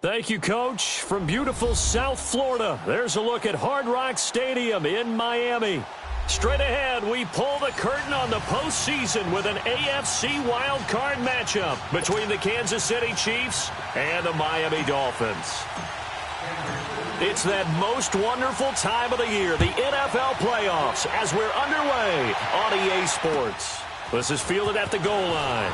Thank you, Coach. From beautiful South Florida, there's a look at Hard Rock Stadium in Miami. Straight ahead, we pull the curtain on the postseason with an AFC wildcard matchup between the Kansas City Chiefs and the Miami Dolphins. It's that most wonderful time of the year, the NFL playoffs, as we're underway on EA Sports. This is fielded at the goal line.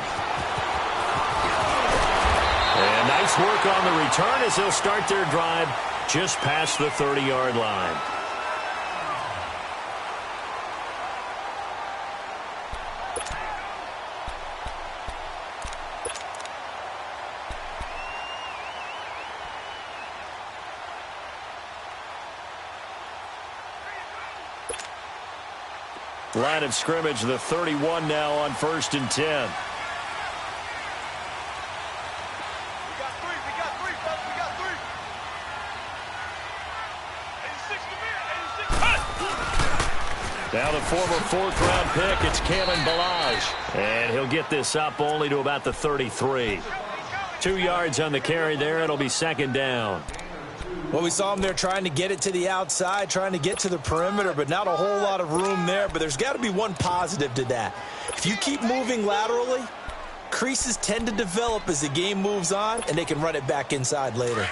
And nice work on the return as they'll start their drive just past the 30-yard line. Line of scrimmage, the 31 now on 1st and 10. Now the former 4th-round pick, it's Kalen Ballage. And he'll get this up only to about the 33. 2 yards on the carry there. It'll be 2nd down. Well, we saw him there trying to get it to the outside, trying to get to the perimeter, but not a whole lot of room there. But there's got to be one positive to that. If you keep moving laterally, creases tend to develop as the game moves on, and they can run it back inside later.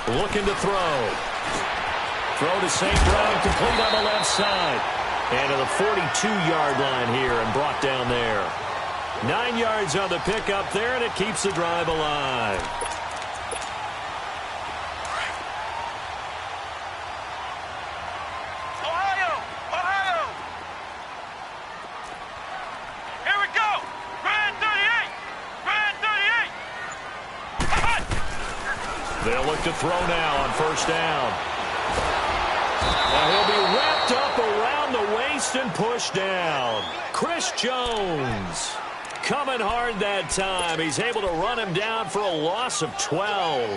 Looking to throw. Throw to St. Brown, complete on the left side. And to the 42-yard line here and brought down there. 9 yards on the pickup there, and it keeps the drive alive. Ohio! Ohio! Here we go! Brand 38! Brand 38! They'll look to throw now on 1st down. And he'll be wrapped up around the waist and pushed down. Chris Jones coming hard that time. He's able to run him down for a loss of 12.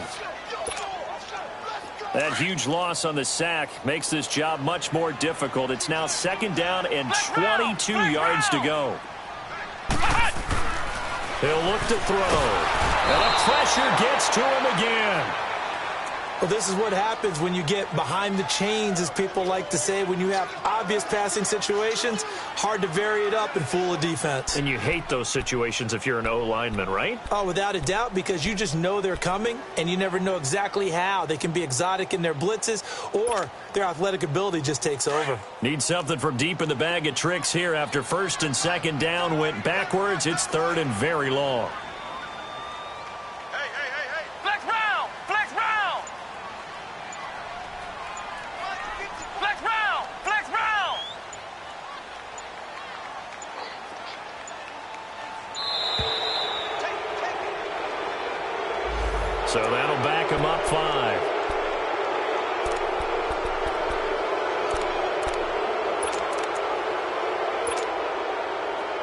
That huge loss on the sack makes this job much more difficult. It's now 2nd down and 22 yards to go. He'll look to throw. And the pressure gets to him again. Well, this is what happens when you get behind the chains, as people like to say. When you have obvious passing situations, hard to vary it up and fool a defense. And you hate those situations if you're an O-lineman, right? Oh, without a doubt, because you just know they're coming, and you never know exactly how. They can be exotic in their blitzes, or their athletic ability just takes over. Need something from deep in the bag of tricks here after 1st and 2nd down went backwards. It's 3rd and very long. So that'll back him up 5.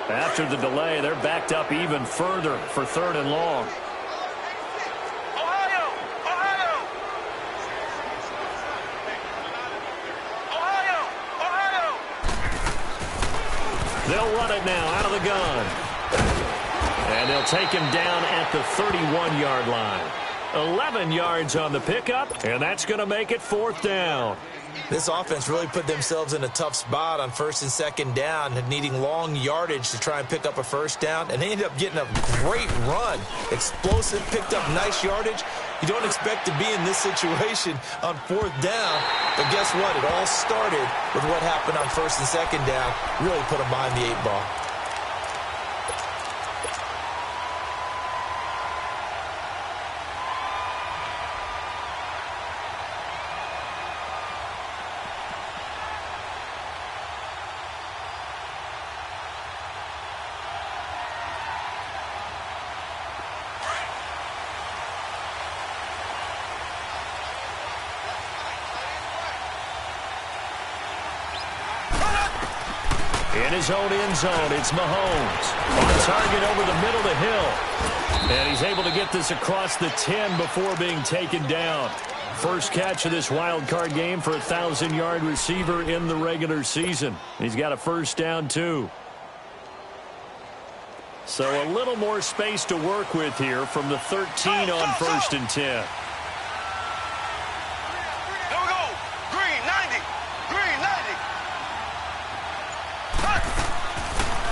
After the delay, they're backed up even further for 3rd and long. Ohio! Ohio! Ohio! Ohio! They'll run it now out of the gun. And they'll take him down at the 31-yard line. 11 yards on the pickup, and that's going to make it 4th down. This offense really put themselves in a tough spot on 1st and 2nd down, needing long yardage to try and pick up a 1st down, and they ended up getting a great run. Explosive, picked up nice yardage. You don't expect to be in this situation on 4th down, but guess what? It all started with what happened on 1st and 2nd down. Really put them behind the 8 ball. In his own end zone, it's Mahomes. On target over the middle to Hill. And he's able to get this across the 10 before being taken down. First catch of this wild card game for a 1,000-yard receiver in the regular season. He's got a first down, too. So a little more space to work with here from the 13 on first and 10. Here we go. Green, 90. Green, 90.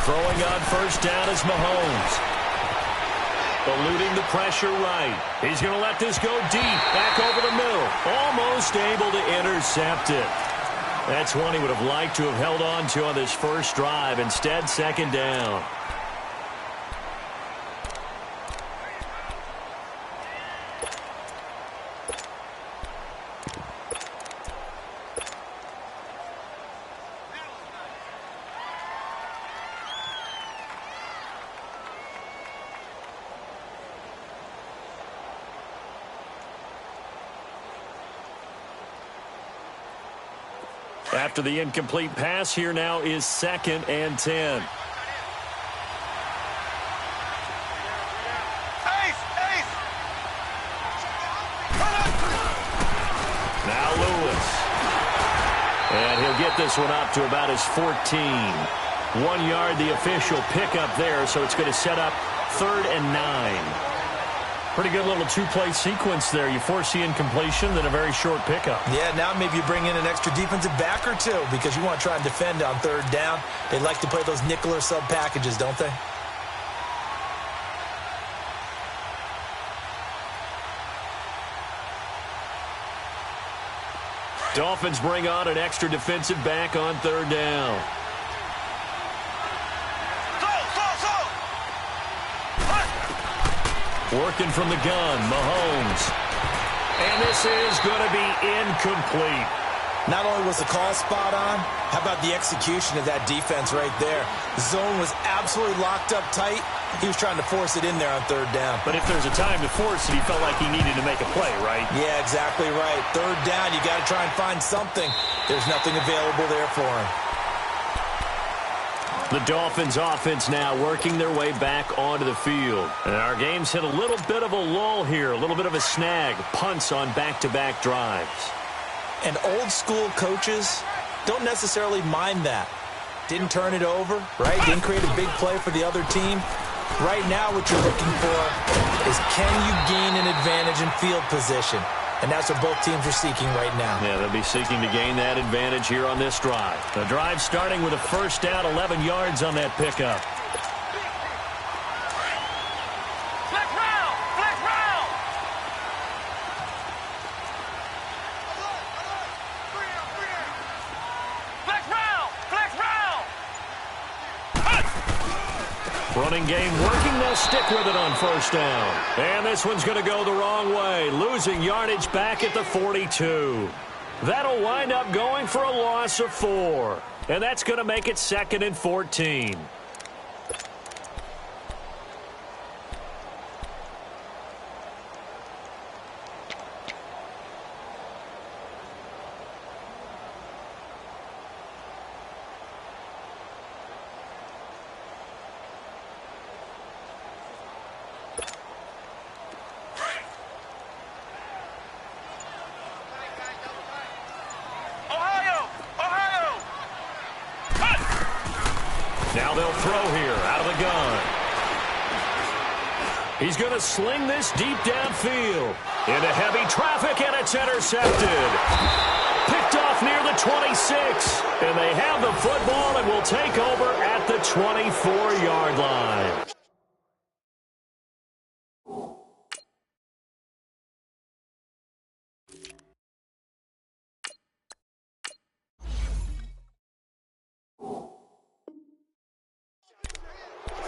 Throwing on first down is Mahomes. Eluding the pressure right. He's going to let this go deep. Back over the middle. Almost able to intercept it. That's one he would have liked to have held on to on this first drive. Instead, second down. After the incomplete pass, here now is second and 10. Now Lewis. And he'll get this one up to about his 14. 1 yard, the official pickup there, so it's going to set up 3rd and 9. Pretty good little two-play sequence there. You force the incompletion, then a very short pickup. Yeah, now maybe you bring in an extra defensive back or two because you want to try and defend on 3rd down. They like to play those nickel or sub packages, don't they? Dolphins bring on an extra defensive back on 3rd down. Working from the gun, Mahomes. And this is going to be incomplete. Not only was the call spot on, how about the execution of that defense right there? The zone was absolutely locked up tight. He was trying to force it in there on 3rd down. But if there's a time to force it, he felt like he needed to make a play, right? Yeah, exactly right. 3rd down, you got to try and find something. There's nothing available there for him. The Dolphins offense now working their way back onto the field. And our game's hit a little bit of a lull here, a little bit of a snag. Punts on back-to-back drives. And old school coaches don't necessarily mind that. Didn't turn it over, right? Didn't create a big play for the other team. Right now what you're looking for is can you gain an advantage in field position? And that's what both teams are seeking right now. Yeah, they'll be seeking to gain that advantage here on this drive. The drive starting with a first down, 11 yards on that pickup. Flex round! Flex round! Flex round! Flex round! Running game working. They'll stick with it on first down. And this one's going to go the wrong way. Losing yardage back at the 42. That'll wind up going for a loss of 4. And that's going to make it 2nd and 14. Now they'll throw here out of the gun. He's going to sling this deep downfield. Into heavy traffic, and it's intercepted. Picked off near the 26. And they have the football and will take over at the 24-yard line.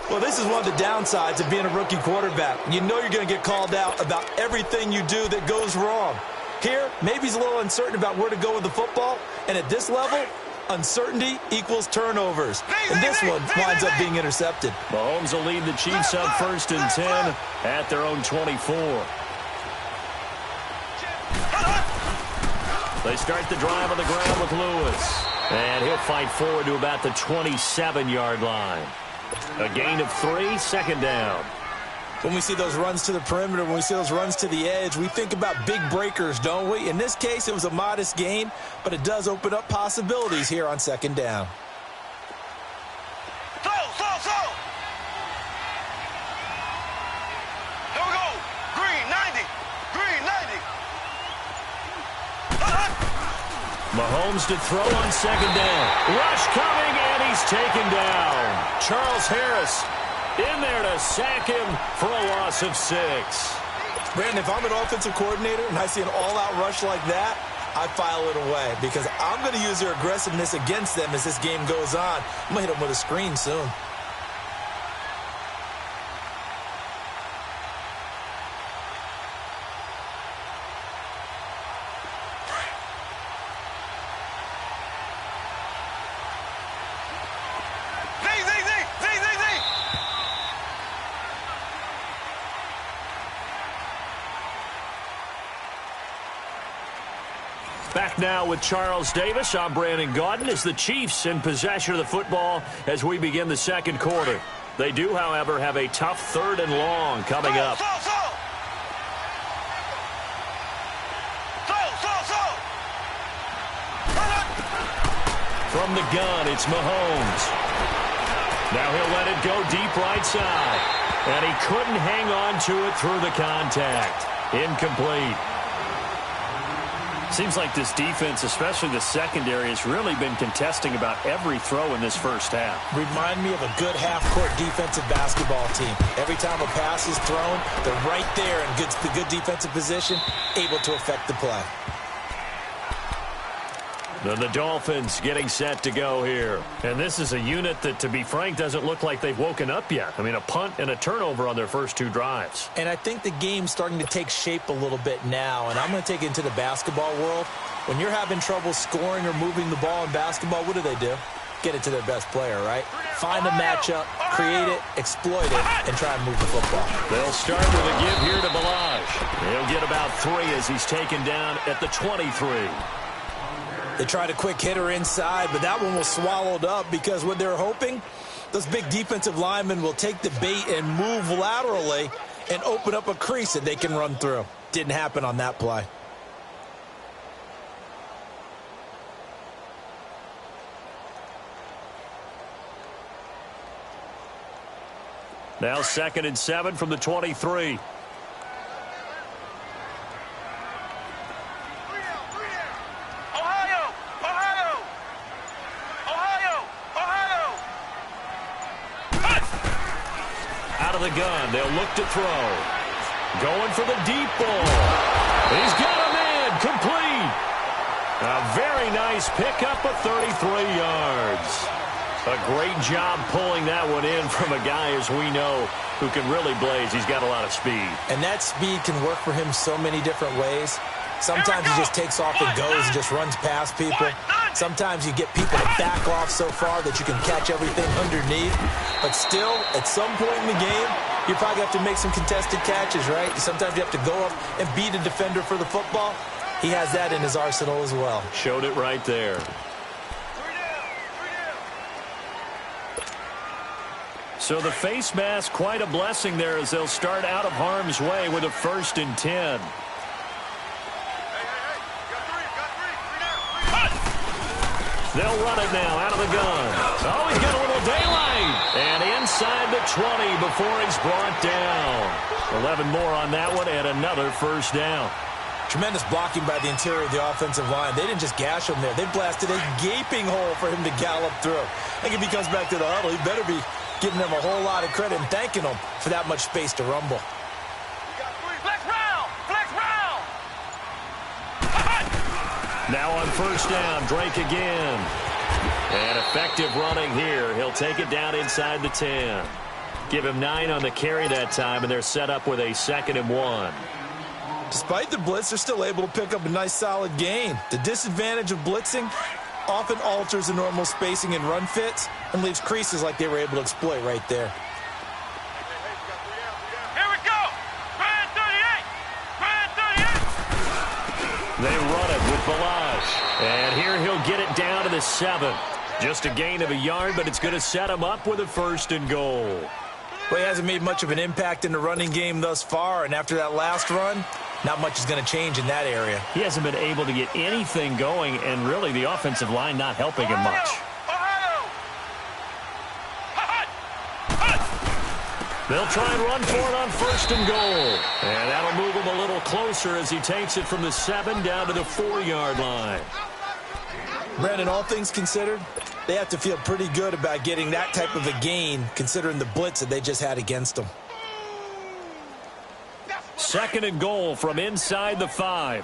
Well, this is one of the downsides of being a rookie quarterback. You know you're going to get called out about everything you do that goes wrong. Here, maybe he's a little uncertain about where to go with the football. And at this level, uncertainty equals turnovers. And this one winds up being intercepted. Mahomes will lead the Chiefs up 1st and 10 at their own 24. They start the drive on the ground with Lewis. And he'll fight forward to about the 27-yard line. A gain of 3, 2nd down. When we see those runs to the perimeter, when we see those runs to the edge, we think about big breakers, don't we? In this case, it was a modest gain, but it does open up possibilities here on second down. Slow. Here we go. Green, 90. Green, 90. Mahomes to throw on second down. Rush coming, and he's taken down. Charles Harris in there to sack him for a loss of 6. Brandon, if I'm an offensive coordinator and I see an all-out rush like that, I file it away because I'm going to use their aggressiveness against them as this game goes on. I'm going to hit them with a screen soon. Back now with Charles Davis. I'm Brandon Gaudin as the Chiefs in possession of the football as we begin the second quarter. They do, however, have a tough 3rd and long coming up. From the gun, it's Mahomes. Now he'll let it go deep right side. And he couldn't hang on to it through the contact. Incomplete. Seems like this defense, especially the secondary, has really been contesting about every throw in this first half. Remind me of a good half-court defensive basketball team. Every time a pass is thrown, they're right there in good defensive position, able to affect the play. The Dolphins getting set to go here. And this is a unit that, to be frank, doesn't look like they've woken up yet. I mean, a punt and a turnover on their first 2 drives. And I think the game's starting to take shape a little bit now, and I'm going to take it into the basketball world. When you're having trouble scoring or moving the ball in basketball, what do? Get it to their best player, right? Find a matchup, create it, exploit it, and try and move the football. They'll start with a give here to Ballage. He'll get about 3 as he's taken down at the 23. They tried a quick hitter inside, but that one was swallowed up because what they're hoping, those big defensive linemen will take the bait and move laterally and open up a crease that they can run through. Didn't happen on that play. Now 2nd and 7 from the 23. The gun. They'll look to throw. Going for the deep ball. He's got a man. Complete. A very nice pickup of 33 yards. A great job pulling that one in from a guy, as we know, who can really blaze. He's got a lot of speed. And that speed can work for him so many different ways. Sometimes he just takes off and goes and just runs past people. Sometimes you get people to back off so far that you can catch everything underneath. But still, at some point in the game, you probably have to make some contested catches, right? Sometimes you have to go up and beat a defender for the football. He has that in his arsenal as well. Showed it right there. So the face mask, quite a blessing there as they'll start out of harm's way with a 1st and 10. They'll run it now out of the gun. Oh, he's got a little daylight. And inside the 20 before he's brought down. 11 more on that one and another 1st down. Tremendous blocking by the interior of the offensive line. They didn't just gash him there. They blasted a gaping hole for him to gallop through. I think if he comes back to the huddle, he better be giving them a whole lot of credit and thanking them for that much space to rumble. Flex round! Now on 1st down, Drake again. And effective running here. He'll take it down inside the 10. Give him 9 on the carry that time, and they're set up with a 2nd and 1. Despite the blitz, they're still able to pick up a nice solid gain. The disadvantage of blitzing often alters the normal spacing and run fits and leaves creases like they were able to exploit right there. Here we go! Brand 38! They run it with Ballage. And here he'll get it down to the 7. Just a gain of a yard, but it's going to set him up with a 1st and goal. Well, he hasn't made much of an impact in the running game thus far, and after that last run, not much is going to change in that area. He hasn't been able to get anything going, and really the offensive line not helping him much. They'll try and run for it on 1st and goal. And that'll move him a little closer as he takes it from the 7 down to the 4-yard line. Brandon, all things considered, they have to feel pretty good about getting that type of a gain considering the blitz that they just had against them. 2nd and goal from inside the 5.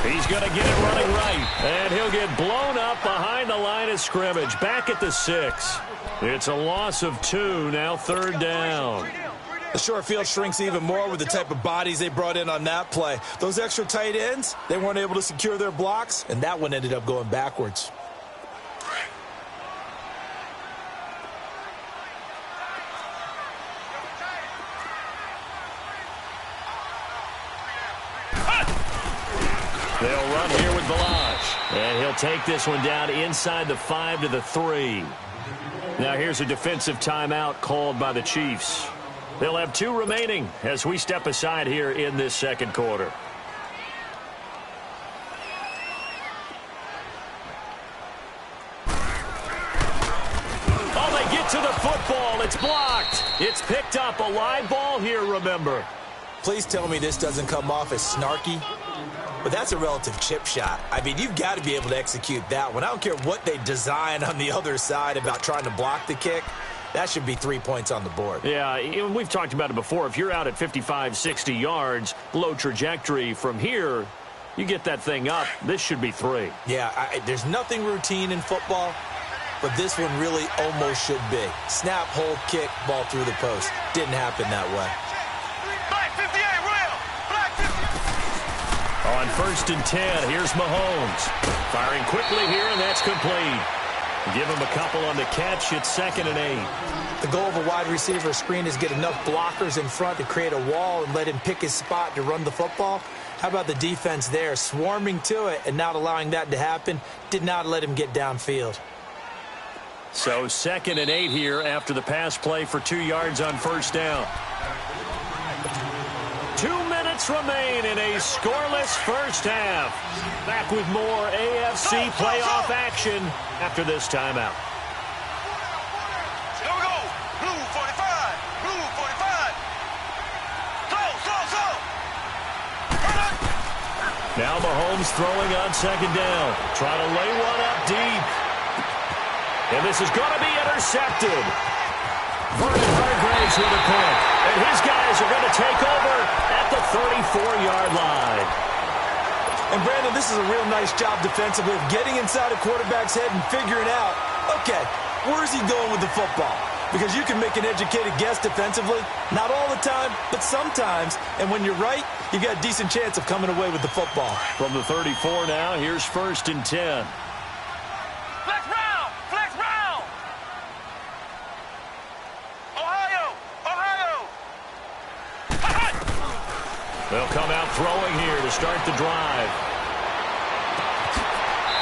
He's going to get it running right. And he'll get blown up behind the line of scrimmage. Back at the 6. It's a loss of 2, now 3rd down. The short field shrinks even more with the type of bodies they brought in on that play. Those extra tight ends, they weren't able to secure their blocks, and that one ended up going backwards. They'll run here with Balazs. And he'll take this one down inside the 5 to the 3. Now here's a defensive timeout called by the Chiefs. They'll have 2 remaining as we step aside here in this 2nd quarter. Oh, they get to the football. It's blocked. It's picked up. A live ball here, remember. Please tell me this doesn't come off as snarky. But that's a relative chip shot. I mean, you've got to be able to execute that one. I don't care what they design on the other side about trying to block the kick. That should be 3 points on the board. Yeah, we've talked about it before. If you're out at 55, 60 yards, low trajectory from here, you get that thing up. This should be 3. Yeah, there's nothing routine in football, but this one really almost should be. Snap, hold, kick, ball through the post. Didn't happen that way. On 1st and 10, here's Mahomes. Firing quickly here, and that's complete. Give him a couple on the catch. It's 2nd and 8. The goal of a wide receiver screen is get enough blockers in front to create a wall and let him pick his spot to run the football. How about the defense there, swarming to it and not allowing that to happen? Did not let him get downfield. So 2nd and 8 here after the pass play for 2 yards on 1st down. 2 minutes remain in a scoreless 1st half. Back with more AFC playoff action after this timeout. Here we go. Blue 45. Blue 45. Slow. Now Mahomes throwing on 2nd down. Trying to lay one up deep. And this is going to be intercepted. Vernon Hargreaves with a pick. And his guys are going to take over at the 34-yard line. And, Brandon, this is a real nice job defensively of getting inside a quarterback's head and figuring out, okay, where's he going with the football? Because you can make an educated guess defensively. Not all the time, but sometimes. And when you're right, you got a decent chance of coming away with the football. From the 34 now, here's 1st and 10. Flex round. Ohio. They'll come out throwing here to start the drive.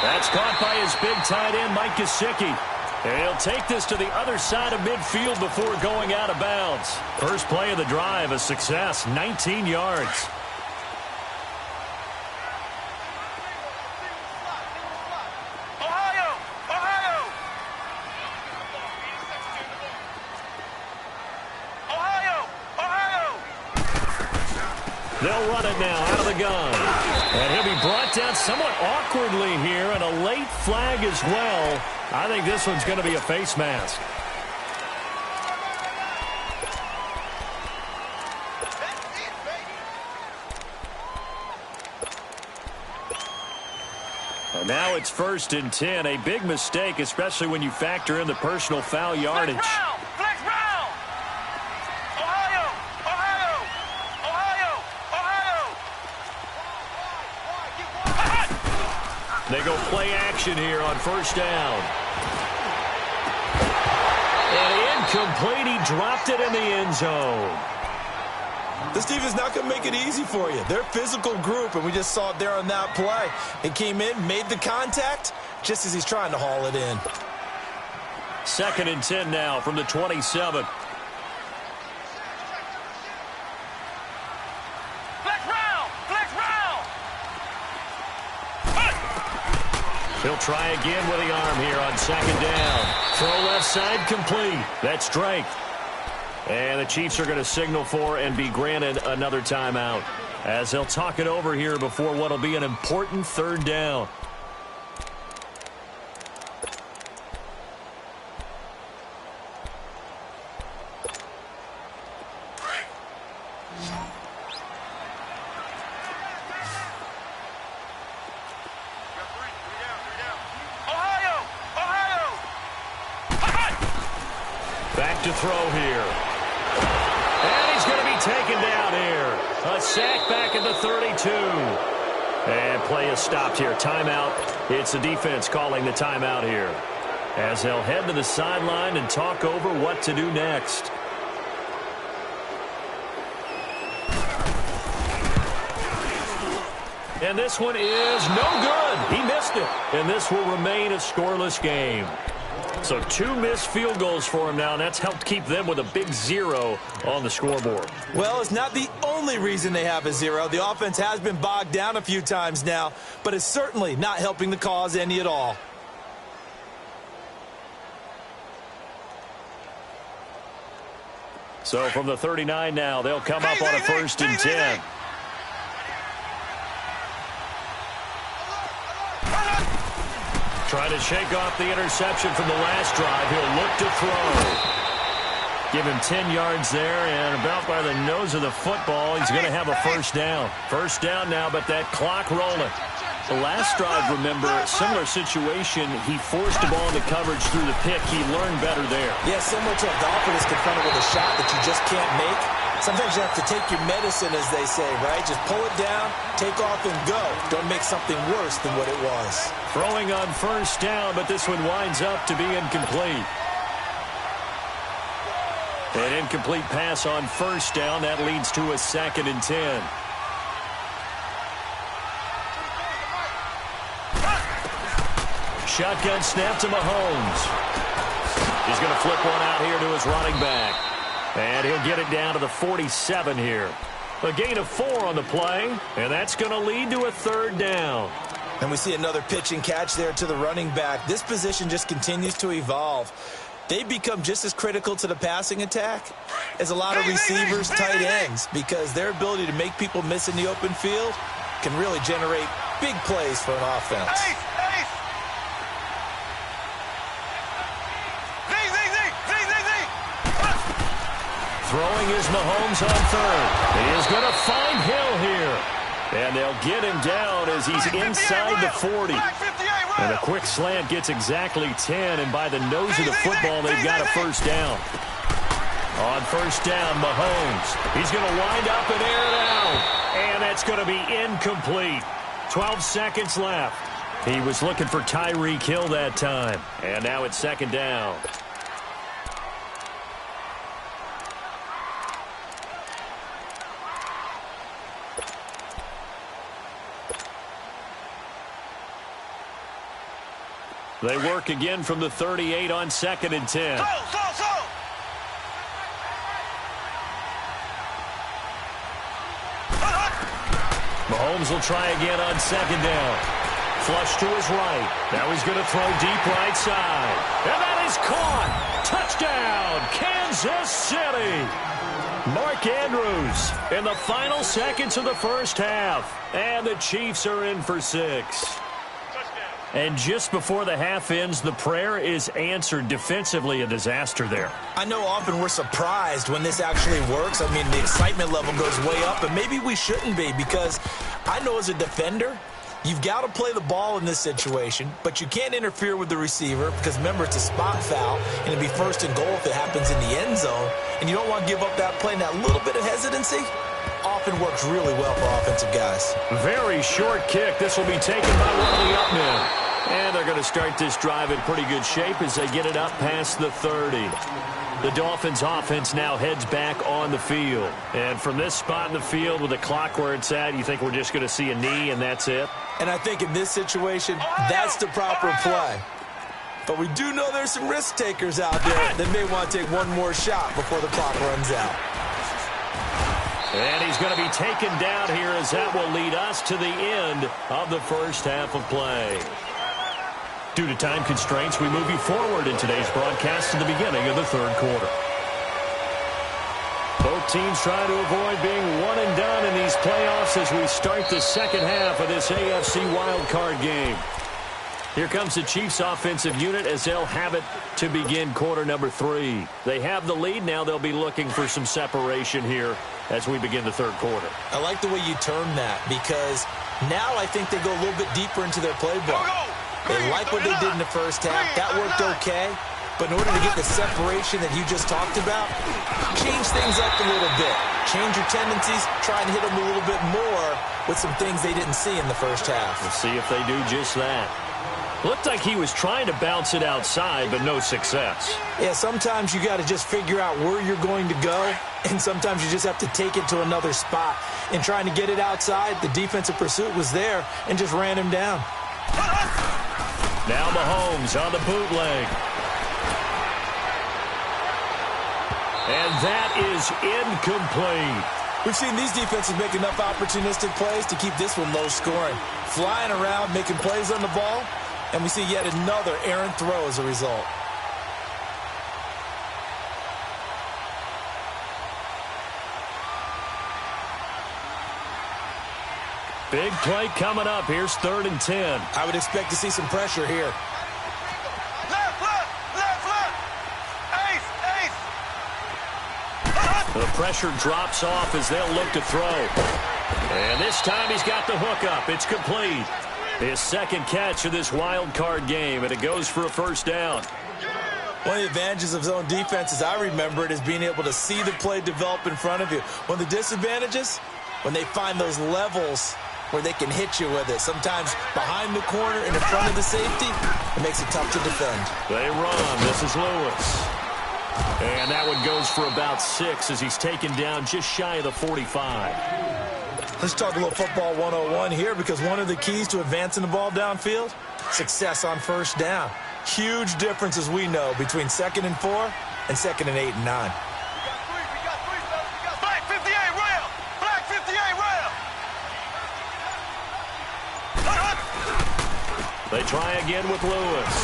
That's caught by his big tight end, Mike Gesicki. And he'll take this to the other side of midfield before going out of bounds. First play of the drive, a success, 19 yards. They'll run it now out of the gun. And he'll be brought down somewhat awkwardly here, and a late flag as well. I think this one's going to be a face mask. And now it's 1st and 10. A big mistake, especially when you factor in the personal foul yardage. They go play action here on 1st down. And incomplete. He dropped it in the end zone. This defense is not going to make it easy for you. They're a physical group, and we just saw it there on that play. He came in, made the contact, just as he's trying to haul it in. 2nd and 10 now from the 27. He'll try again with the arm here on 2nd down. Throw left side complete. That's Drake. And the Chiefs are going to signal for and be granted another timeout, as they'll talk it over here before what will be an important 3rd down. Back to throw here. And he's going to be taken down here. A sack back at the 32. And play is stopped here. Timeout. It's the defense calling the timeout here, as they'll head to the sideline and talk over what to do next. And this one is no good. He missed it. And this will remain a scoreless game. So 2 missed field goals for him now, and that's helped keep them with a big 0 on the scoreboard. Well, it's not the only reason they have a 0. The offense has been bogged down a few times now, but it's certainly not helping the cause any at all. So from the 39 now, they'll come up on a 1st and 10. Trying to shake off the interception from the last drive. He'll look to throw. Give him 10 yards there, and about by the nose of the football, he's going to have a 1st down. 1st down now, but that clock rolling. The last drive, remember, similar situation. He forced the ball into coverage through the pick. He learned better there. Yeah, similar to a golfer that's confronted with a shot that you just can't make. Sometimes you have to take your medicine, as they say, right? Just pull it down, take off, and go. Don't make something worse than what it was. Throwing on 1st down, but this one winds up to be incomplete. An incomplete pass on 1st down. That leads to a 2nd and 10. Shotgun snap to Mahomes. He's going to flip one out here to his running back. And he'll get it down to the 47 here. A gain of 4 on the play, and that's going to lead to a 3rd down. And we see another pitch and catch there to the running back. This position just continues to evolve. They become just as critical to the passing attack as a lot of receivers, tight ends, because their ability to make people miss in the open field can really generate big plays for an offense. Throwing is Mahomes on 3rd. He is going to find Hill here. And they'll get him down as he's inside the 40. And a quick slant gets exactly 10. And by the nose of the football, they've got a 1st down. On 1st down, Mahomes. He's going to wind up and air it out. And that's going to be incomplete. 12 seconds left. He was looking for Tyreek Hill that time. And now it's 2nd down. They work again from the 38 on 2nd and 10. Mahomes will try again on 2nd down. Flush to his right. Now he's going to throw deep right side. And that is caught. Touchdown, Kansas City. Mark Andrews in the final seconds of the 1st half. And the Chiefs are in for 6. And just before the half ends, the prayer is answered. Defensively, a disaster there. I know often we're surprised when this actually works. I mean, the excitement level goes way up, and maybe we shouldn't be, because I know as a defender, you've got to play the ball in this situation, but you can't interfere with the receiver because, remember, it's a spot foul, and it'd be 1st and goal if it happens in the end zone, and you don't want to give up that play. And that little bit of hesitancy often works really well for offensive guys. Very short kick. This will be taken by one of the up men. And they're going to start this drive in pretty good shape as they get it up past the 30. The Dolphins offense now heads back on the field. And from this spot in the field with the clock where it's at, you think we're just going to see a knee and that's it? And I think in this situation, that's the proper play. But we do know there's some risk takers out there that may want to take one more shot before the clock runs out. And he's going to be taken down here as that will lead us to the end of the first half of play. Due to time constraints, we move you forward in today's broadcast to the beginning of the third quarter. Both teams trying to avoid being one and done in these playoffs as we start the second half of this AFC wildcard game. Here comes the Chiefs offensive unit as they'll have it to begin quarter number 3. They have the lead. Now they'll be looking for some separation here as we begin the third quarter. I like the way you term that because now I think they go a little bit deeper into their playbook. They like what they did in the first half. That worked okay. But in order to get the separation that you just talked about, change things up a little bit. Change your tendencies. Try and hit them a little bit more with some things they didn't see in the first half. We'll see if they do just that. Looked like he was trying to bounce it outside, but no success. Yeah, sometimes you got to just figure out where you're going to go, and sometimes you just have to take it to another spot. In trying to get it outside, the defensive pursuit was there and just ran him down. Now Mahomes on the bootleg. And that is incomplete. We've seen these defenses make enough opportunistic plays to keep this one low scoring. Flying around, making plays on the ball, and we see yet another errant throw as a result. Big play coming up. Here's 3rd and 10. I would expect to see some pressure here. The pressure drops off as they'll look to throw. And this time he's got the hook up. It's complete. His second catch of this wild card game, and it goes for a first down. One of the advantages of zone defense, as I remember it, is being able to see the play develop in front of you. One of the disadvantages, when they find those levels where they can hit you with it. Sometimes behind the corner and in front of the safety, it makes it tough to defend. They run. This is Lewis. And that one goes for about 6 as he's taken down just shy of the 45. Let's talk a little football 101 here, because one of the keys to advancing the ball downfield, success on first down. Huge difference, as we know, between 2nd and 4 and 2nd and 8 and 9. Black 58 rail! Black 58 rail! They try again with Lewis.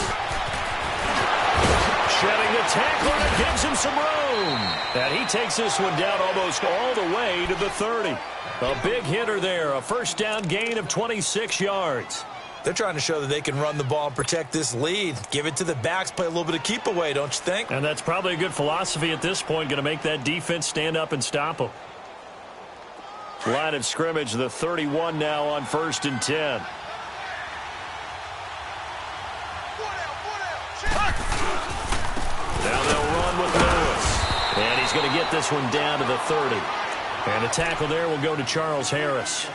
Shedding the tackle, and it gives him some room. And he takes this one down almost all the way to the 30. A big hitter there, a first down gain of 26 yards. They're trying to show that they can run the ball and protect this lead. Give it to the backs, play a little bit of keep away, don't you think? And that's probably a good philosophy at this point, going to make that defense stand up and stop them. Line of scrimmage, the 31 now on 1st and 10. Now they'll run with Lewis. And he's going to get this one down to the 30. And the tackle there will go to Charles Harris.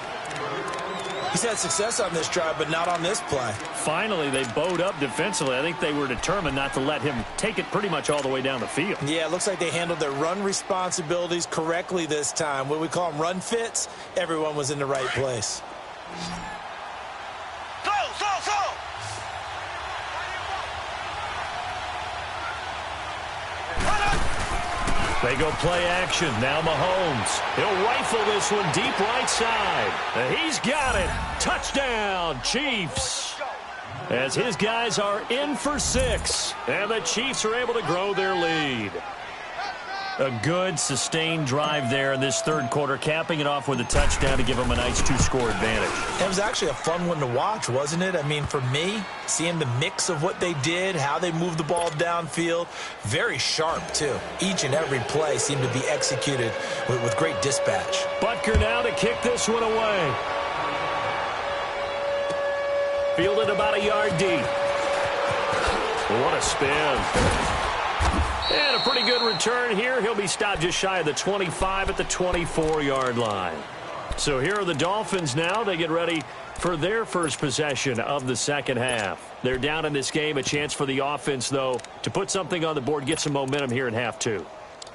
He's had success on this drive, but not on this play. Finally, they bowed up defensively. I think they were determined not to let him take it pretty much all the way down the field. Yeah, it looks like they handled their run responsibilities correctly this time. What we call them run fits, everyone was in the right place. They go play action. Now Mahomes. He'll rifle this one deep right side. And he's got it. Touchdown, Chiefs. As his guys are in for 6. And the Chiefs are able to grow their lead. A good, sustained drive there in this third quarter, capping it off with a touchdown to give them a nice 2-score advantage. It was actually a fun one to watch, wasn't it? I mean, for me, seeing the mix of what they did, how they moved the ball downfield, very sharp, too. Each and every play seemed to be executed with great dispatch. Butker now to kick this one away. Fielded about a yard deep. What a spin. And a pretty good return here. He'll be stopped just shy of the 25 at the 24-yard line. So here are the Dolphins now. They get ready for their first possession of the second half. They're down in this game. A chance for the offense, though, to put something on the board, get some momentum here in half two.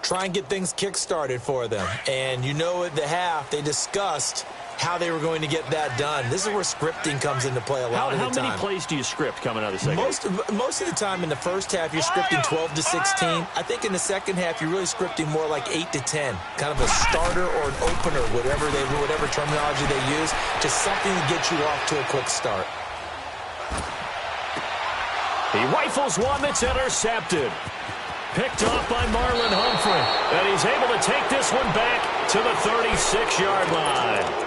Try and get things kick-started for them. And you know at the half, they discussed how they were going to get that done. This is where scripting comes into play a lot of the time. How many plays do you script coming out of the second half? Most of the time in the first half, you're scripting 12 to 16. I think in the second half, you're really scripting more like 8 to 10. Kind of a starter or an opener, whatever terminology they use. Just something to get you off to a quick start. He rifles one that's intercepted. Picked off by Marlon Humphrey. And he's able to take this one back to the 36-yard line.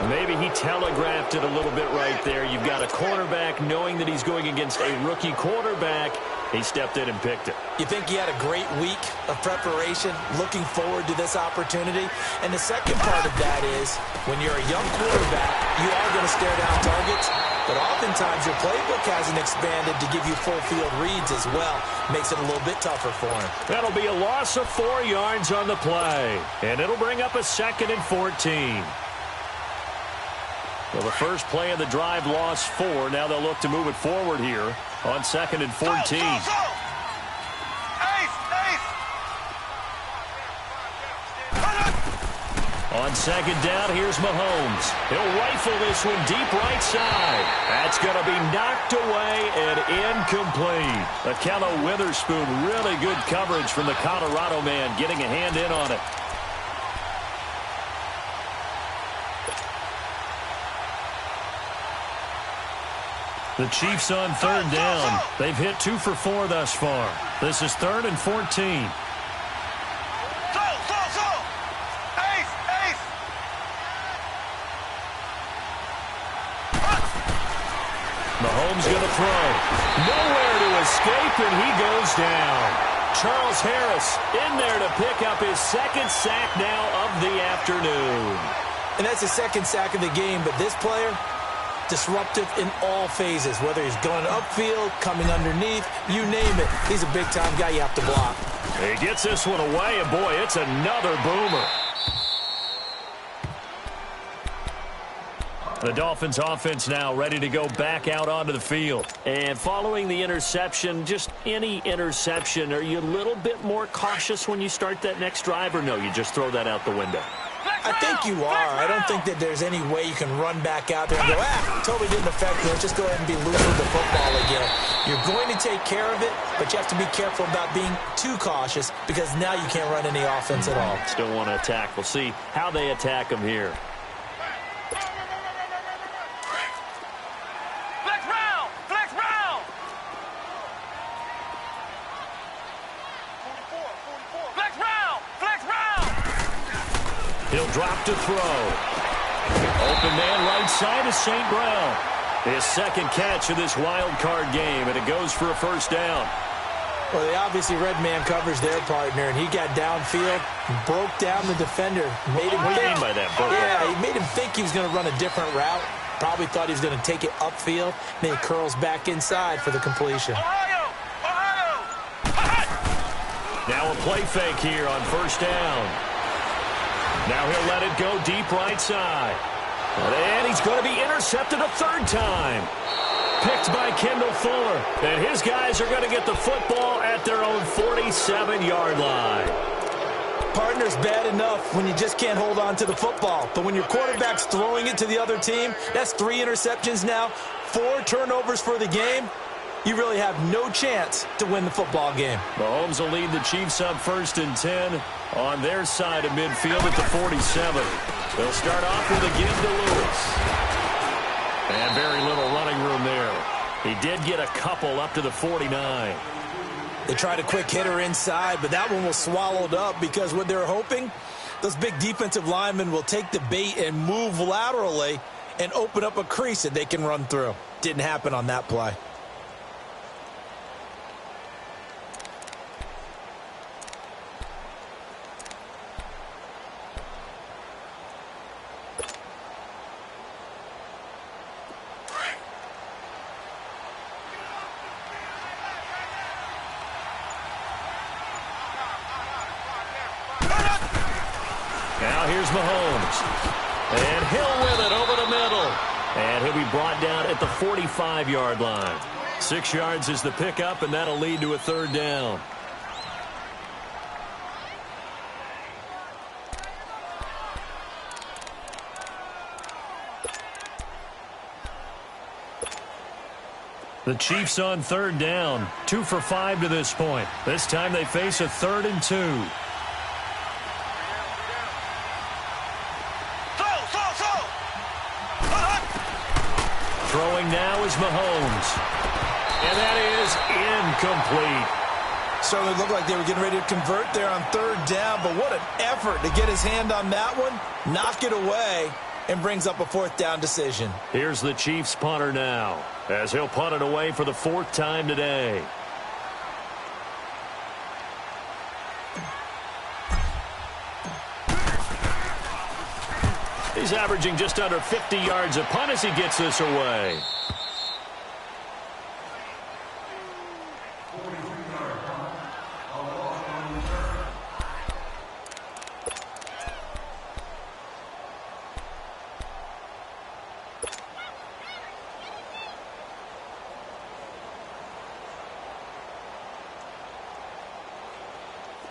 Maybe he telegraphed it a little bit right there. You've got a cornerback knowing that he's going against a rookie quarterback. He stepped in and picked it. You think he had a great week of preparation, looking forward to this opportunity? And the second part of that is, when you're a young quarterback, you are going to stare down targets, but oftentimes your playbook hasn't expanded to give you full field reads as well. Makes it a little bit tougher for him. That'll be a loss of 4 yards on the play, and it'll bring up a 2nd and 14. Well, the first play of the drive lost 4. Now they'll look to move it forward here on 2nd and 14. On 2nd down, here's Mahomes. He'll rifle this one deep right side. That's going to be knocked away and incomplete. Akello Witherspoon, really good coverage from the Colorado man, getting a hand in on it. The Chiefs on 3rd down. They've hit 2 for 4 thus far. This is 3rd and 14. Mahomes going to throw. Nowhere to escape, and he goes down. Charles Harris in there to pick up his 2nd sack now of the afternoon. And that's the 2nd sack of the game, but this player, disruptive in all phases, whether he's going upfield, coming underneath, you name it. He's a big-time guy you have to block. He gets this one away, and boy, it's another boomer. The Dolphins offense now ready to go back out onto the field. And following the interception, just any interception, are you a little bit more cautious when you start that next drive, or no, you just throw that out the window? I think you are. I don't think that there's any way you can run back out there and go, totally didn't affect me. Let's just go ahead and be loose with the football again. You're going to take care of it, but you have to be careful about being too cautious because now you can't run any offense at all. Still want to attack. We'll see how they attack him here. He'll drop to throw. Open man right side is St. Brown. His 2nd catch of this wild card game, and it goes for a 1st down. Well, they obviously red man covers their partner, and he got downfield, broke down the defender. Made him what do you mean by that? He made him think he was going to run a different route. Probably thought he was going to take it upfield. Then he curls back inside for the completion. Now a play fake here on 1st down. Now he'll let it go deep right side. And he's going to be intercepted a 3rd time. Picked by Kendall Fuller. And his guys are going to get the football at their own 47-yard line. Partner's bad enough when you just can't hold on to the football. But when your quarterback's throwing it to the other team, that's 3 interceptions now, 4 turnovers for the game. You really have no chance to win the football game. Mahomes will lead the Chiefs up 1st and 10 on their side of midfield at the 47. They'll start off with a give to Lewis. And very little running room there. He did get a couple up to the 49. They tried a quick hitter inside, but that one was swallowed up because what they're hoping, those big defensive linemen will take the bait and move laterally and open up a crease that they can run through. Didn't happen on that play. Now here's Mahomes. And Hill with it over the middle. And he'll be brought down at the 45-yard line. 6 yards is the pickup, and that'll lead to a third down. The Chiefs on third down. 2 for 5 to this point. This time they face a 3rd and 2. Throwing now is Mahomes. And that is incomplete. Certainly looked like they were getting ready to convert there on third down, but what an effort to get his hand on that one, knock it away, and brings up a 4th down decision. Here's the Chiefs punter now, as he'll punt it away for the 4th time today. He's averaging just under 50 yards a punt as he gets this away.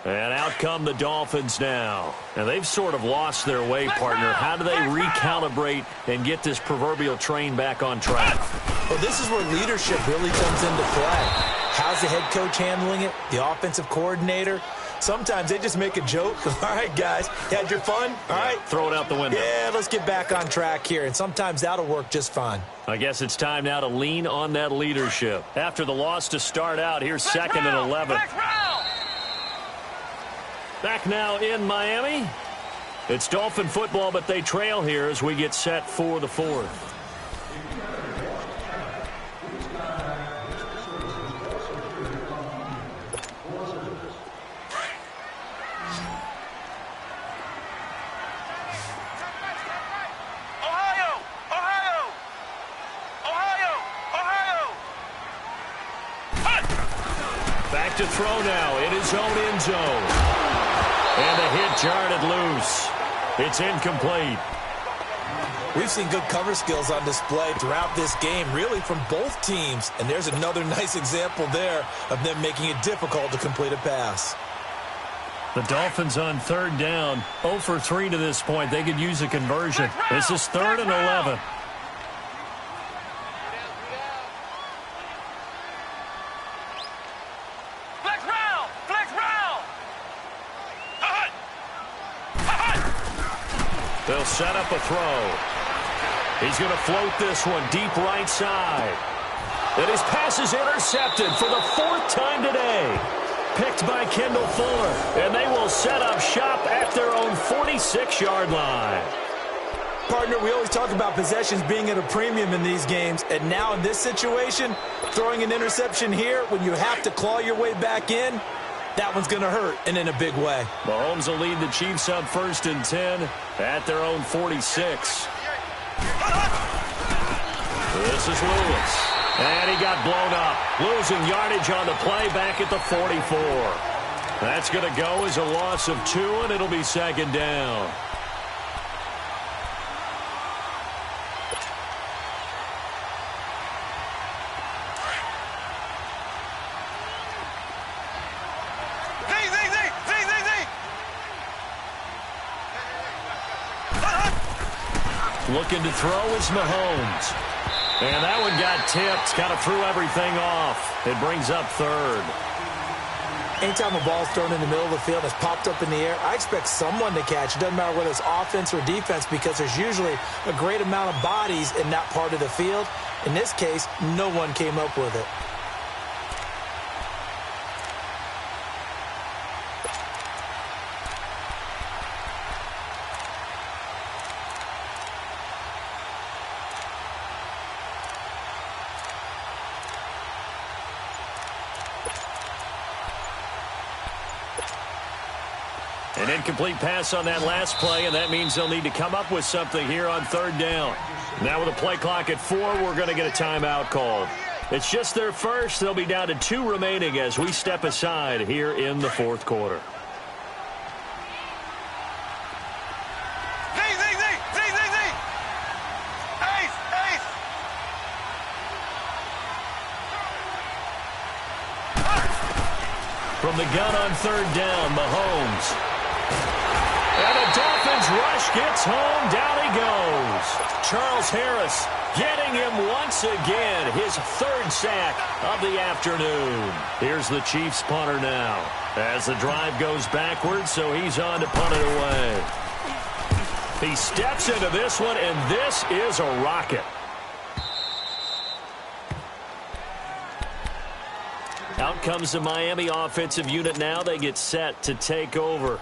And out come the Dolphins now. And they've sort of lost their way, partner. How do they recalibrate and get this proverbial train back on track? Well, this is where leadership really comes into play. How's the head coach handling it? The offensive coordinator? Sometimes they just make a joke. All right, guys, had your fun? All right. Throw it out the window. Yeah, let's get back on track here. And sometimes that'll work just fine. I guess it's time now to lean on that leadership. After the loss to start out, here's 2nd and 11. Back now in Miami. It's Dolphin football, but they trail here as we get set for the 4th. Back to throw now in his own end zone. And the hit jarred loose. It's incomplete. We've seen good cover skills on display throughout this game, really from both teams. And there's another nice example there of them making it difficult to complete a pass. The Dolphins on third down, 0 for 3 to this point. They could use a conversion. This is 3rd and 11. They'll set up a throw. He's going to float this one deep right side. And his pass is intercepted for the 4th time today. Picked by Kendall Fuller. And they will set up shop at their own 46-yard line. Partner, we always talk about possessions being at a premium in these games. And now in this situation, throwing an interception here when you have to claw your way back in, that one's going to hurt, and in a big way. Mahomes will lead the Chiefs on 1st and 10 at their own 46. This is Lewis. And he got blown up. Losing yardage on the play back at the 44. That's going to go as a loss of 2, and it'll be 2nd down. Looking to throw is Mahomes. And that one got tipped. Kind of threw everything off. It brings up 3rd. Anytime a ball's thrown in the middle of the field and it's popped up in the air, I expect someone to catch. It doesn't matter whether it's offense or defense because there's usually a great amount of bodies in that part of the field. In this case, no one came up with it. An incomplete pass on that last play, and that means they'll need to come up with something here on 3rd down. Now with a play clock at 4, we're going to get a timeout called. It's just their first. They'll be down to 2 remaining as we step aside here in the 4th quarter. Z, From the gun on third down, Mahomes. And the Dolphins rush gets home. Down he goes. Charles Harris getting him once again. His third sack of the afternoon. Here's the Chiefs punter now. As the drive goes backwards, so he's on to punt it away. He steps into this one, and this is a rocket. Out comes the Miami offensive unit now. They get set to take over.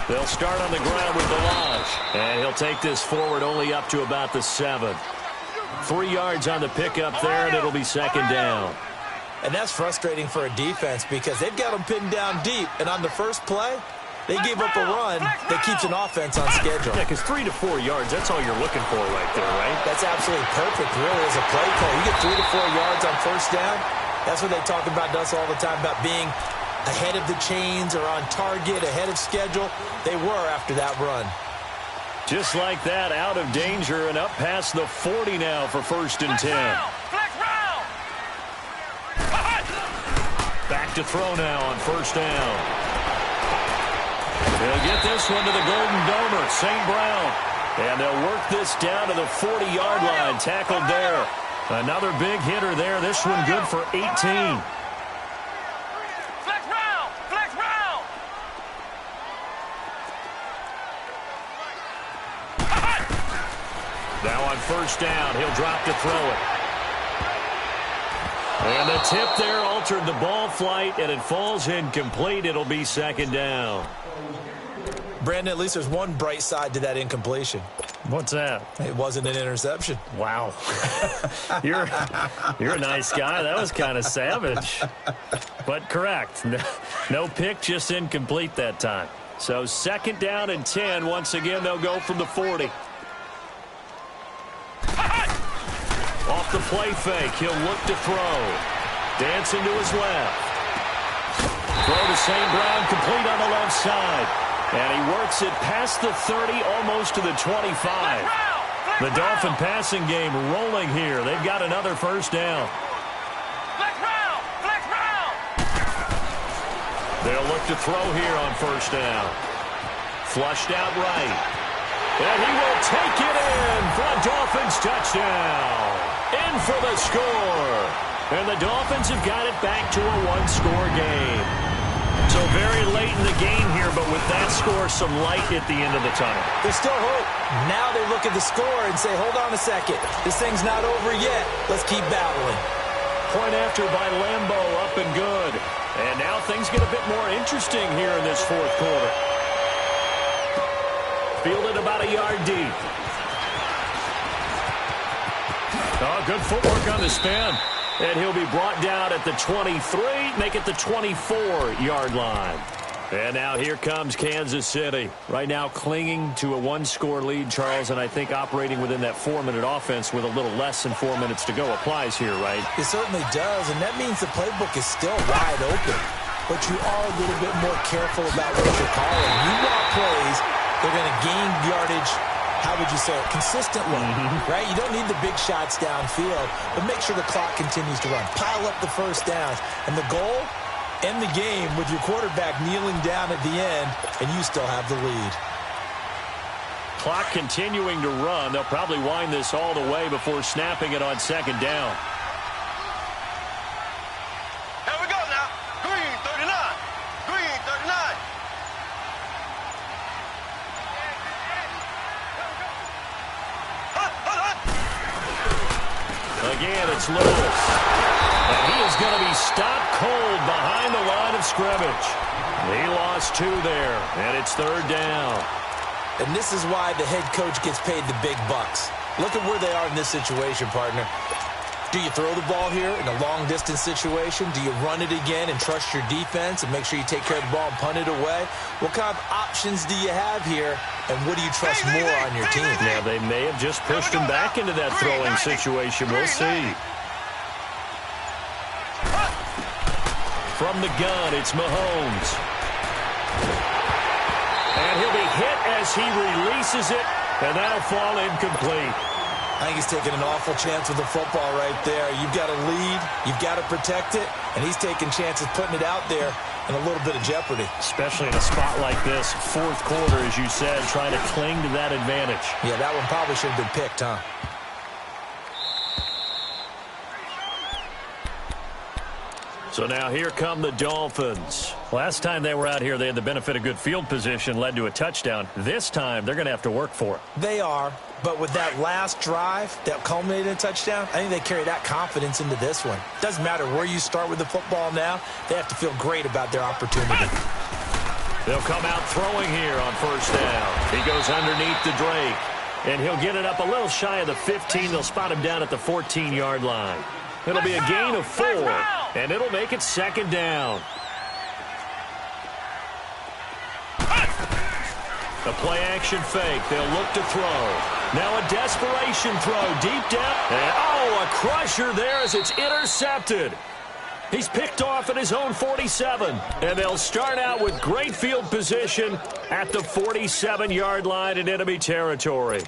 They'll start on the ground with Delage. And he'll take this forward only up to about the 7. 3 yards on the pickup there, and it'll be second down. And that's frustrating for a defense because they've got them pinned down deep. And on the first play, they gave up a run that keeps an offense on schedule. Yeah, because 3 to 4 yards, that's all you're looking for right there, right? That's absolutely perfect, really, as a play call. You get 3 to 4 yards on first down. That's what they talk about us all the time, about being ahead of the chains or on target, ahead of schedule. They were after that run. Just like that, out of danger and up past the 40 now for first and 10. Back to throw now on first down. They'll get this one to the Golden Domer, St. Brown. And they'll work this down to the 40-yard line, tackled there. Another big hitter there, this one good for 18. Now on first down, he'll drop to throw it. And the tip there altered the ball flight, and it falls incomplete. It'll be second down. Brandon, at least there's one bright side to that incompletion. What's that? It wasn't an interception. Wow. You're a nice guy. That was kind of savage. But correct. No pick, just incomplete that time. So second down and 10. Once again, they'll go from the 40. Off the play fake, he'll look to throw. Dancing to his left. Throw to St. Brown, complete on the left side. And he works it past the 30, almost to the 25. The Dolphin passing game rolling here. They've got another first down. They'll look to throw here on first down. Flushed out right. And he will take it in for a Dolphins touchdown. In for the score. And the Dolphins have got it back to a one-score game. So very late in the game here, but with that score, some light at the end of the tunnel. There's still hope. Now they look at the score and say, hold on a second. This thing's not over yet. Let's keep battling. Point after by Lambeau, up and good. And now things get a bit more interesting here in this fourth quarter. Fielded about a yard deep. Oh, good footwork on the spin. And he'll be brought down at the 23, make it the 24-yard line. And now here comes Kansas City. Right now clinging to a one-score lead, Charles, and I think operating within that 4-minute offense with a little less than 4 minutes to go applies here, right? It certainly does, and that means the playbook is still wide open. But you are a little bit more careful about what you're calling. You want plays, they're going to gain yardage, how would you say it, consistently, right? You don't need the big shots downfield, but make sure the clock continues to run. Pile up the first downs. And the goal, end the game with your quarterback kneeling down at the end, and you still have the lead. Clock continuing to run. They'll probably wind this all the way before snapping it on second down. Here we go now. Green 39. Green 39. Again, it's Lewis. And he is going to be stopped cold behind the line of scrimmage. He lost 2 there, and it's third down. And this is why the head coach gets paid the big bucks. Look at where they are in this situation, partner. Do you throw the ball here in a long-distance situation? Do you run it again and trust your defense and make sure you take care of the ball and punt it away? What kind of options do you have here, and what do you trust more on your team? Now, they may have just pushed him back into that throwing situation. We'll see. From the gun, it's Mahomes. And he'll be hit as he releases it, and that'll fall incomplete. I think he's taking an awful chance with the football right there. You've got to lead, you've got to protect it, and he's taking chances putting it out there in a little bit of jeopardy. Especially in a spot like this, fourth quarter, as you said, trying to cling to that advantage. Yeah, that one probably should have been picked, huh? So now here come the Dolphins. Last time they were out here, they had the benefit of good field position, led to a touchdown. This time, they're going to have to work for it. They are, but with that last drive that culminated in a touchdown, I think they carry that confidence into this one. Doesn't matter where you start with the football now, they have to feel great about their opportunity. They'll come out throwing here on first down. He goes underneath to Drake, and he'll get it up a little shy of the 15. They'll spot him down at the 14-yard line. It'll be a gain of 4, and it'll make it second down. A play-action fake. They'll look to throw. Now a desperation throw deep down. And, oh, a crusher there as it's intercepted. He's picked off at his own 47. And they'll start out with great field position at the 47-yard line in enemy territory.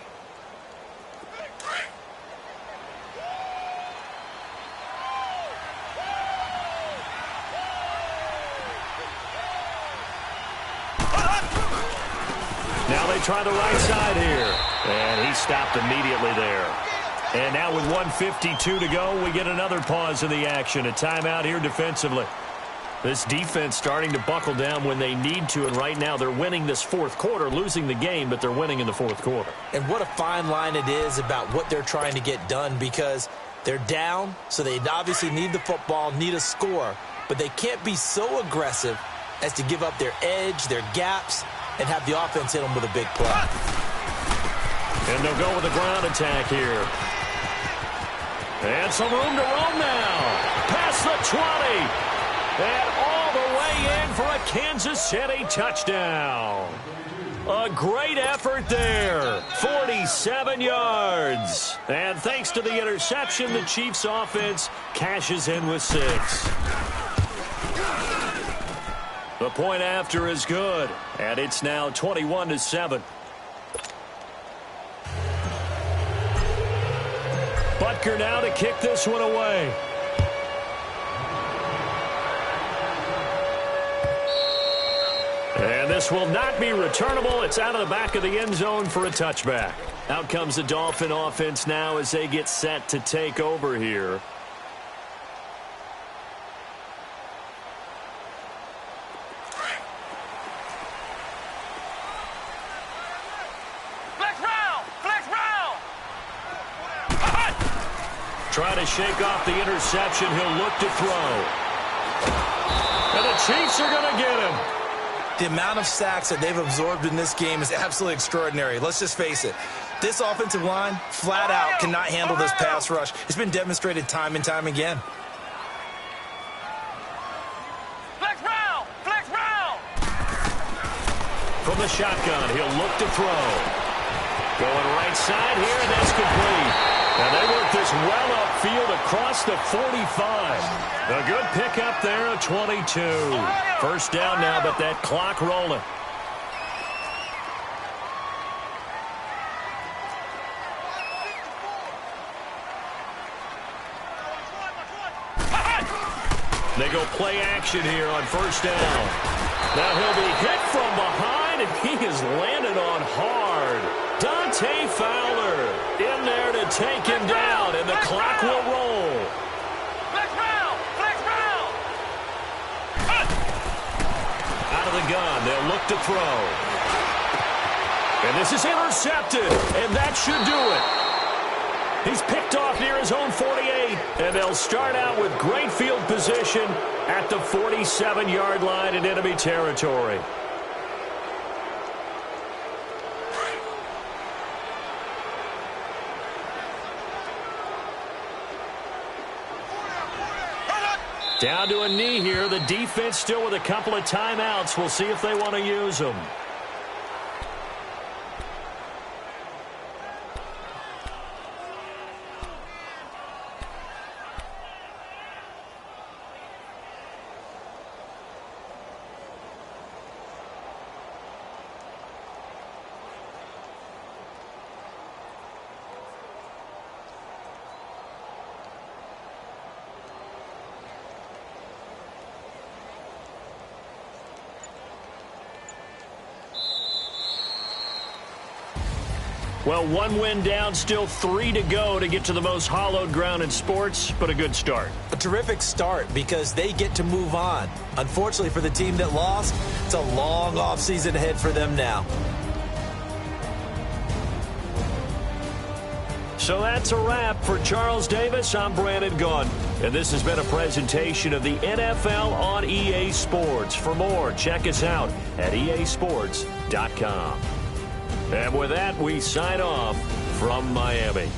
Now they try the right side here. And he stopped immediately there. And now with 1:52 to go, we get another pause in the action. A timeout here defensively. This defense starting to buckle down when they need to, and right now they're winning this fourth quarter, losing the game, but they're winning in the fourth quarter. And what a fine line it is about what they're trying to get done, because they're down, so they obviously need the football, need a score, but they can't be so aggressive as to give up their edge, their gaps, and have the offense hit them with a big play. And they'll go with a ground attack here. And some room to roam now. Past the 20. And all the way in for a Kansas City touchdown. A great effort there. 47 yards. And thanks to the interception, the Chiefs offense cashes in with 6. The point after is good, and it's now 21-7. Butker now to kick this one away. And this will not be returnable. It's out of the back of the end zone for a touchback. Out comes the Dolphin offense now as they get set to take over here. Try to shake off the interception. He'll look to throw. And the Chiefs are going to get him. The amount of sacks that they've absorbed in this game is absolutely extraordinary. Let's just face it. This offensive line, flat out, cannot handle this pass rush. It's been demonstrated time and time again. Flex round! Flex round! From the shotgun, he'll look to throw. Going right side here, and that's complete. And they work this well upfield across the 45. A good pickup there at 22. First down now, but that clock rolling. They go play action here on first down. Now he'll be hit from behind, and he is landed on hard. Dante Fowler in there to take him down, and the clock will roll. Flex round! Flex round! Out of the gun, they'll look to throw. And this is intercepted, and that should do it. He's picked off near his own 48, and they'll start out with great field position at the 47-yard line in enemy territory. Down to a knee here. The defense still with a couple of timeouts. We'll see if they want to use them. Well, one win down, still 3 to go to get to the most hallowed ground in sports, but a good start. A terrific start because they get to move on. Unfortunately for the team that lost, it's a long offseason ahead for them now. So that's a wrap. For Charles Davis, I'm Brandon Gaudin, and this has been a presentation of the NFL on EA Sports. For more, check us out at easports.com. And with that, we sign off from Miami.